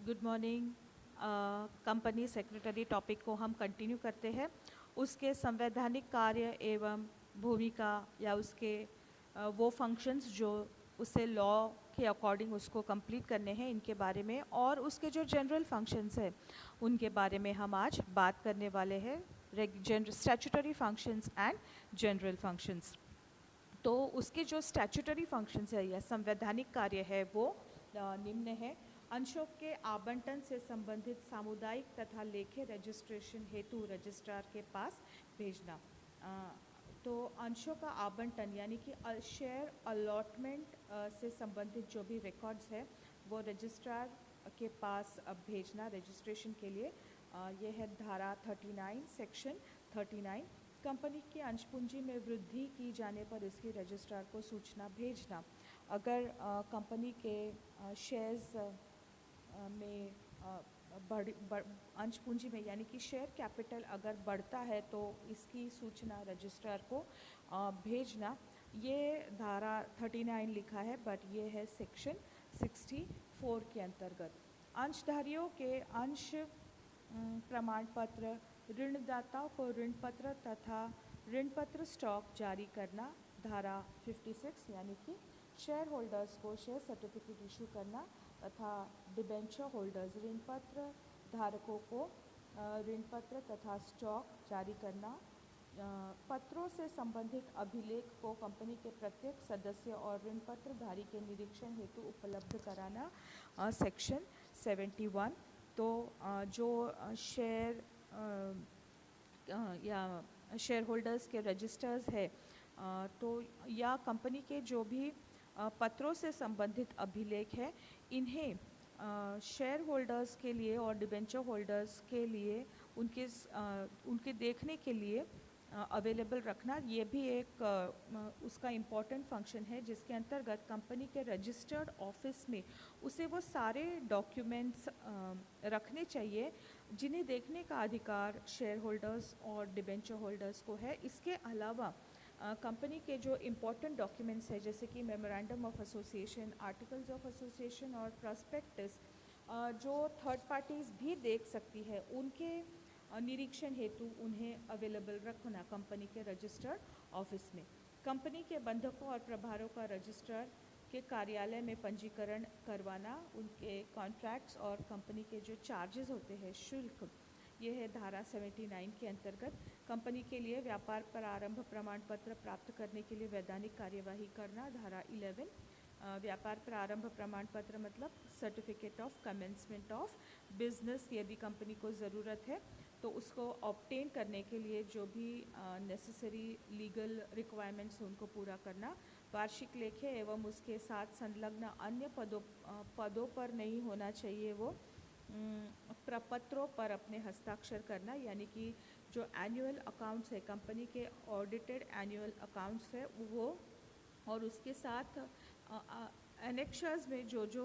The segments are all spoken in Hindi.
Good morning. Company secretary topic को हम कंटिन्यू करते हैं। उसके संवैधानिक कार्य एवं भूमिका या उसके वो फंक्शंस जो उसे लॉ के अकॉर्डिंग उसको कंप्लीट करने हैं, इनके बारे में, और उसके जो जनरल फंक्शंस हैं उनके बारे में हम आज बात करने वाले हैं। Statutory functions and general functions. तो उसके जो स्टैट्यूटरी फंक्शंस है या संवैधानिक कार्य है वो निम्न है। अंशों के आवंटन से संबंधित सामुदायिक तथा लेखे रजिस्ट्रेशन हेतु रजिस्ट्रार के पास भेजना। तो अंशों का आवंटन यानी कि शेयर अलॉटमेंट से संबंधित जो भी रिकॉर्ड्स है वो रजिस्ट्रार के पास भेजना रजिस्ट्रेशन के लिए। ये है धारा 39 सेक्शन 39। कंपनी की अंश पूंजी में वृद्धि की जाने पर इसकी रजिस्ट्रार को सूचना भेजना। अगर कंपनी के शेयर्स में अंश पूंजी में यानी कि शेयर कैपिटल अगर बढ़ता है तो इसकी सूचना रजिस्ट्रार को भेजना। ये धारा 39 लिखा है बट ये है सेक्शन 64 के अंतर्गत। अंशधारियों के अंश प्रमाण पत्र, ऋणदाताओं को ऋण पत्र तथा ऋण पत्र स्टॉक जारी करना। धारा 56 यानी कि शेयर होल्डर्स को शेयर सर्टिफिकेट इशू करना तथा डिबेंचर होल्डर्स ऋण पत्र धारकों को ऋण पत्र तथा स्टॉक जारी करना। पत्रों से संबंधित अभिलेख को कंपनी के प्रत्येक सदस्य और ऋण पत्रधारी के निरीक्षण हेतु उपलब्ध कराना। सेक्शन 71। तो जो शेयर या शेयर होल्डर्स के रजिस्टर्स है तो या कंपनी के जो भी पत्रों से संबंधित अभिलेख है, इन्हें शेयर होल्डर्स के लिए और डिबेंचर होल्डर्स के लिए उनके देखने के लिए अवेलेबल रखना। ये भी एक उसका इम्पॉर्टेंट फंक्शन है जिसके अंतर्गत कंपनी के रजिस्टर्ड ऑफिस में उसे वो सारे डॉक्यूमेंट्स रखने चाहिए जिन्हें देखने का अधिकार शेयर होल्डर्स और डिबेंचर होल्डर्स को है। इसके अलावा कंपनी के जो इम्पोर्टेंट डॉक्यूमेंट्स है जैसे कि memorandum of association, articles of association और प्रॉस्पेक्टस जो थर्ड पार्टीज़ भी देख सकती है, उनके निरीक्षण हेतु उन्हें अवेलेबल रखना कंपनी के रजिस्टर्ड ऑफिस में। कंपनी के बंधकों और प्रभारों का रजिस्ट्रार के कार्यालय में पंजीकरण करवाना। उनके कॉन्ट्रैक्ट्स और कंपनी के जो चार्जेस होते हैं, शुल्क, ये है धारा 79 के अंतर्गत। कंपनी के लिए व्यापार प्रारंभ प्रमाण पत्र प्राप्त करने के लिए वैधानिक कार्यवाही करना। धारा 11। व्यापार प्रारंभ प्रमाण पत्र मतलब certificate of commencement of business, यदि कंपनी को ज़रूरत है तो उसको ऑब्टेन करने के लिए जो भी नेसेसरी लीगल रिक्वायरमेंट्स उनको पूरा करना। वार्षिक लेखे एवं उसके साथ संलग्न अन्य पदों पर नहीं होना चाहिए वो प्रपत्रों पर अपने हस्ताक्षर करना। यानी कि जो एनुअल अकाउंट्स है कंपनी के, ऑडिटेड एनुअल अकाउंट्स है वो, और उसके साथ एनेक्शर्स में जो जो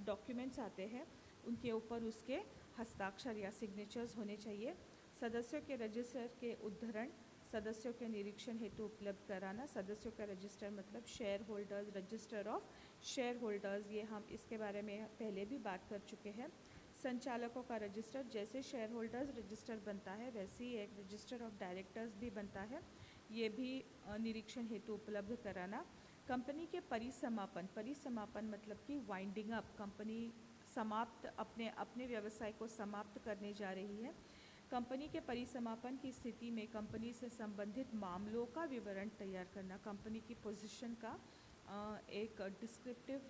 डॉक्यूमेंट्स आते हैं उनके ऊपर उसके हस्ताक्षर या सिग्नेचर्स होने चाहिए। सदस्यों के रजिस्टर के उद्धरण सदस्यों के निरीक्षण हेतु उपलब्ध कराना। सदस्यों का रजिस्टर मतलब share holders, register of share holders, ये हम इसके बारे में पहले भी बात कर चुके हैं। संचालकों का रजिस्टर, जैसे शेयर होल्डर्स रजिस्टर बनता है वैसे ही एक रजिस्टर ऑफ डायरेक्टर्स भी बनता है, ये भी निरीक्षण हेतु उपलब्ध कराना। कंपनी के परिसमापन मतलब कि वाइंडिंग अप, कंपनी समाप्त अपने व्यवसाय को समाप्त करने जा रही है। कंपनी के परिसमापन की स्थिति में कंपनी से संबंधित मामलों का विवरण तैयार करना। कंपनी की पोजीशन का एक डिस्क्रिप्टिव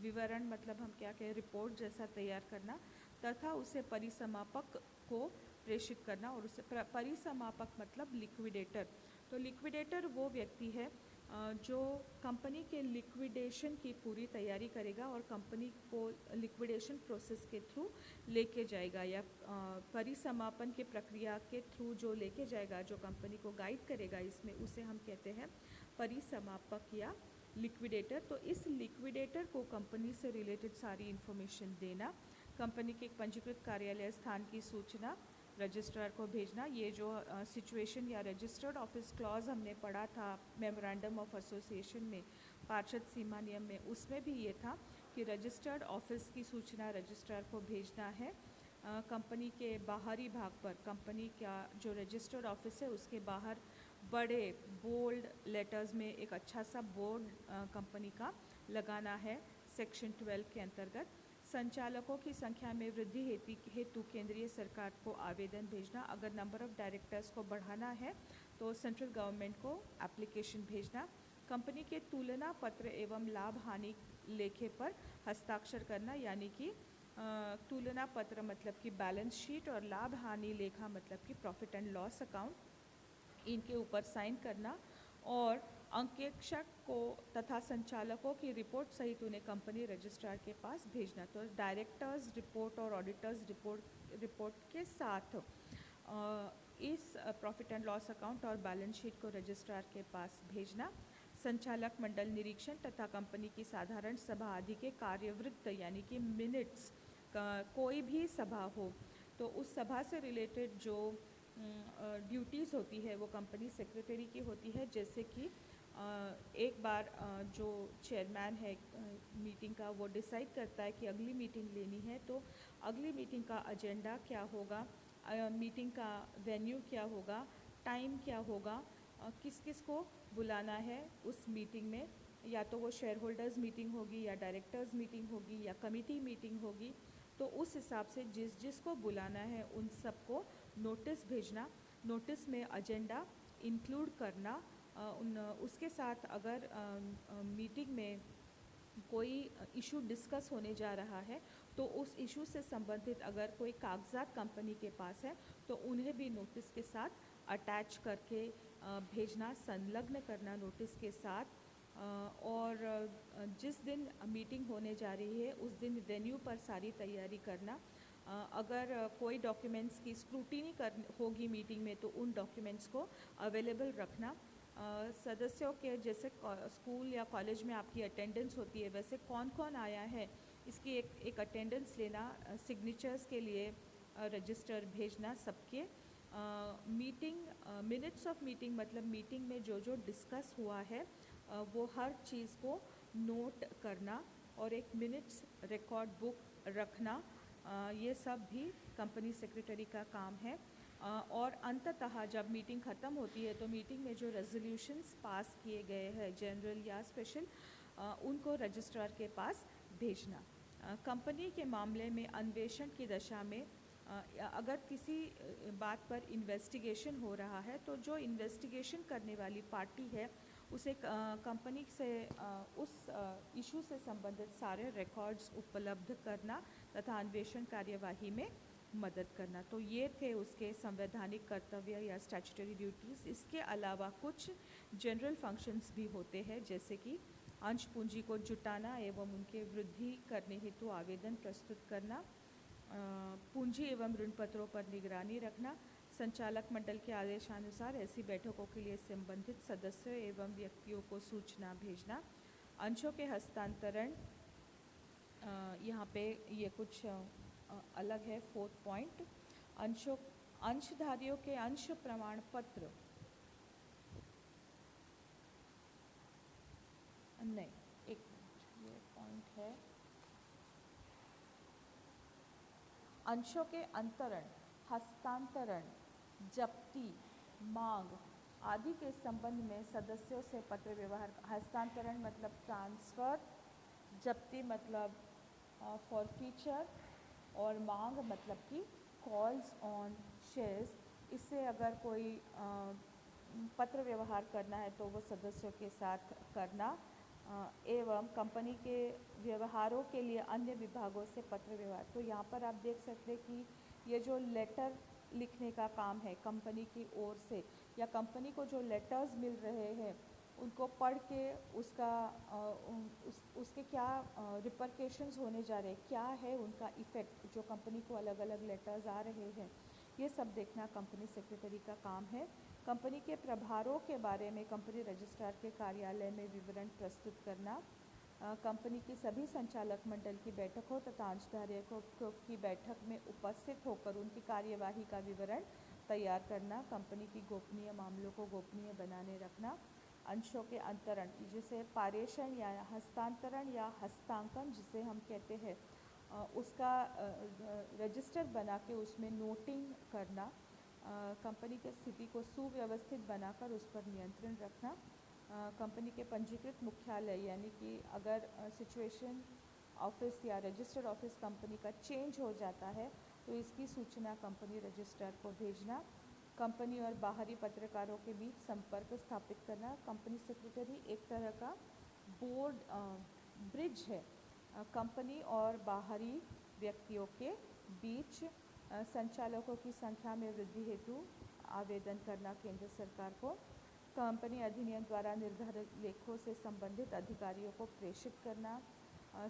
विवरण मतलब हम क्या कहें, रिपोर्ट जैसा तैयार करना तथा उसे परिसमापक को प्रेषित करना। और उसे परिसमापक मतलब लिक्विडेटर। तो लिक्विडेटर वो व्यक्ति है जो कंपनी के लिक्विडेशन की पूरी तैयारी करेगा और कंपनी को लिक्विडेशन प्रोसेस के थ्रू लेके जाएगा, या परिसमापन की प्रक्रिया के थ्रू जो लेके जाएगा, जो कंपनी को गाइड करेगा इसमें, उसे हम कहते हैं परिसमापक या लिक्विडेटर। तो इस लिक्विडेटर को कंपनी से रिलेटेड सारी इन्फॉर्मेशन देना। कंपनी के पंजीकृत कार्यालय स्थान की सूचना रजिस्ट्रार को भेजना। ये जो सिचुएशन या रजिस्टर्ड ऑफिस क्लॉज हमने पढ़ा था मेमोरेंडम ऑफ एसोसिएशन में, पार्षद सीमा नियम में, उसमें भी ये था कि रजिस्टर्ड ऑफिस की सूचना रजिस्ट्रार को भेजना है। कंपनी के बाहरी भाग पर कंपनी का जो रजिस्टर्ड ऑफिस है उसके बाहर बड़े बोल्ड लेटर्स में एक अच्छा सा बोर्ड कंपनी का लगाना है। सेक्शन 12 के अंतर्गत संचालकों की संख्या में वृद्धि हेतु केंद्रीय सरकार को आवेदन भेजना। अगर नंबर ऑफ डायरेक्टर्स को बढ़ाना है तो सेंट्रल गवर्नमेंट को एप्लीकेशन भेजना। कंपनी के तुलना पत्र एवं लाभ हानि लेखे पर हस्ताक्षर करना, यानी कि तुलना पत्र मतलब कि बैलेंस शीट और लाभ हानि लेखा मतलब कि प्रॉफिट एंड लॉस अकाउंट, इनके ऊपर साइन करना और अंकेक्षक को तथा संचालकों की रिपोर्ट सहित उन्हें कंपनी रजिस्ट्रार के पास भेजना। तो डायरेक्टर्स रिपोर्ट और ऑडिटर्स रिपोर्ट के साथ इस प्रॉफिट एंड लॉस अकाउंट और बैलेंस शीट को रजिस्ट्रार के पास भेजना। संचालक मंडल निरीक्षण तथा कंपनी की साधारण सभा आदि के कार्यवृत्त यानी कि मिनट्स, कोई भी सभा हो तो उस सभा से रिलेटेड जो ड्यूटीज़ होती है वो कंपनी सेक्रेटरी की होती है। जैसे कि एक बार जो चेयरमैन है मीटिंग का वो डिसाइड करता है कि अगली मीटिंग लेनी है, तो अगली मीटिंग का एजेंडा क्या होगा, मीटिंग का वेन्यू क्या होगा, टाइम क्या होगा, किस किस को बुलाना है उस मीटिंग में, या तो वो शेयर होल्डर्स मीटिंग होगी या डायरेक्टर्स मीटिंग होगी या कमिटी मीटिंग होगी, तो उस हिसाब से जिसको बुलाना है उन सबको नोटिस भेजना। नोटिस में एजेंडा इंक्लूड करना। उसके साथ अगर मीटिंग में कोई इशू डिस्कस होने जा रहा है तो उस इशू से संबंधित अगर कोई कागजात कंपनी के पास है तो उन्हें भी नोटिस के साथ अटैच करके भेजना, संलग्न करना नोटिस के साथ। और जिस दिन मीटिंग होने जा रही है उस दिन वेन्यू पर सारी तैयारी करना। अगर कोई डॉक्यूमेंट्स की स्क्रूटिनी होगी मीटिंग में तो उन डॉक्यूमेंट्स को अवेलेबल रखना। सदस्यों के जैसे स्कूल या कॉलेज में आपकी अटेंडेंस होती है वैसे कौन कौन आया है इसकी एक अटेंडेंस लेना। सिग्नेचर्स के लिए रजिस्टर भेजना सबके। मीटिंग मिनट्स ऑफ मीटिंग मतलब मीटिंग में जो जो डिस्कस हुआ है वो हर चीज़ को नोट करना और एक मिनट्स रिकॉर्ड बुक रखना। ये सब भी कंपनी सेक्रेटरी का काम है। और अंततः जब मीटिंग ख़त्म होती है तो मीटिंग में जो रेजोल्यूशंस पास किए गए हैं जनरल या स्पेशल, उनको रजिस्ट्रार के पास भेजना। कंपनी के मामले में अन्वेषण की दशा में अगर किसी बात पर इन्वेस्टिगेशन हो रहा है तो जो इन्वेस्टिगेशन करने वाली पार्टी है उसे कंपनी से उस इशू से संबंधित सारे रिकॉर्ड्स उपलब्ध करना तथा अन्वेषण कार्यवाही में मदद करना। तो ये थे उसके संवैधानिक कर्तव्य या स्टैट्यूटरी ड्यूटीज़। इसके अलावा कुछ जनरल फंक्शंस भी होते हैं जैसे कि अंश पूंजी को जुटाना एवं उनके वृद्धि करने हेतु आवेदन प्रस्तुत करना, पूंजी एवं ऋण पत्रों पर निगरानी रखना, संचालक मंडल के आदेशानुसार ऐसी बैठकों के लिए संबंधित सदस्यों एवं व्यक्तियों को सूचना भेजना, अंशों के हस्तांतरण। यहाँ पे ये कुछ अलग है 4th पॉइंट। अंशधारियों के अंश प्रमाण पत्र नहीं, एक मिनट, ये पॉइंट है अंशों के अंतरण, हस्तांतरण, जप्ती, मांग आदि के संबंध में सदस्यों से पत्र व्यवहार। हस्तांतरण मतलब ट्रांसफ़र, जप्ती मतलब फॉरफीचर और मांग मतलब कि कॉल्स ऑन शेयर्स। इससे अगर कोई पत्र व्यवहार करना है तो वो सदस्यों के साथ करना। एवं कंपनी के व्यवहारों के लिए अन्य विभागों से पत्र व्यवहार। तो यहाँ पर आप देख सकते हैं कि ये जो लेटर लिखने का काम है कंपनी की ओर से या कंपनी को जो लेटर्स मिल रहे हैं उनको पढ़ के उसका उसके क्या रिपरकेशंस होने जा रहे हैं, क्या है उनका इफ़ेक्ट, जो कंपनी को अलग अलग लेटर्स आ रहे हैं, ये सब देखना कंपनी सेक्रेटरी का काम है। कंपनी के प्रभारों के बारे में कंपनी रजिस्ट्रार के कार्यालय में विवरण प्रस्तुत करना। कंपनी की सभी संचालक मंडल की बैठकों तथा अंशधारकों की बैठक में उपस्थित होकर उनकी कार्यवाही का विवरण तैयार करना। कंपनी की गोपनीय मामलों को गोपनीय बनाने रखना। अंशों के अंतरण, जिसे पारेषण या हस्तांतरण या हस्तांकन जिसे हम कहते हैं, उसका रजिस्टर बना के उसमें नोटिंग करना, कंपनी के स्थिति को सुव्यवस्थित बनाकर उस पर नियंत्रण रखना, कंपनी के पंजीकृत मुख्यालय यानी कि अगर सिचुएशन ऑफिस या रजिस्टर ऑफिस कंपनी का चेंज हो जाता है तो इसकी सूचना कंपनी रजिस्ट्रार को भेजना, कंपनी और बाहरी पत्रकारों के बीच संपर्क स्थापित करना। कंपनी सेक्रेटरी एक तरह का बोर्ड ब्रिज है कंपनी और बाहरी व्यक्तियों के बीच। संचालकों की संख्या में वृद्धि हेतु आवेदन करना केंद्र सरकार को। कंपनी अधिनियम द्वारा निर्धारित लेखों से संबंधित अधिकारियों को प्रेषित करना।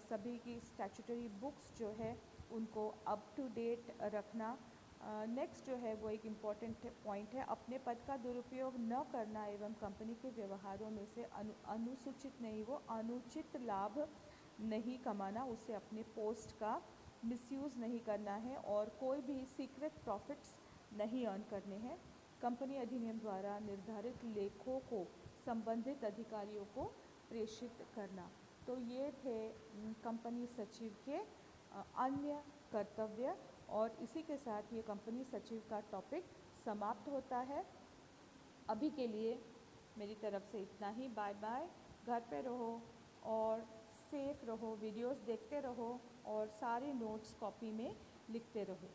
सभी की स्टैट्यूटरी बुक्स जो है उनको अप टू डेट रखना। नेक्स्ट जो है वो एक इम्पॉर्टेंट पॉइंट है, अपने पद का दुरुपयोग न करना एवं कंपनी के व्यवहारों में से अनुसूचित नहीं, वो अनुचित लाभ नहीं कमाना, उसे अपने पोस्ट का मिसयूज़ नहीं करना है और कोई भी सीक्रेट प्रॉफिट्स नहीं अर्न करने हैं। कंपनी अधिनियम द्वारा निर्धारित लेखों को संबंधित अधिकारियों को प्रेषित करना। तो ये थे कंपनी सचिव के अन्य कर्तव्य, और इसी के साथ ये कंपनी सचिव का टॉपिक समाप्त होता है। अभी के लिए मेरी तरफ से इतना ही। Bye bye. घर पे रहो और सेफ रहो, वीडियोस देखते रहो और सारे नोट्स कॉपी में लिखते रहो।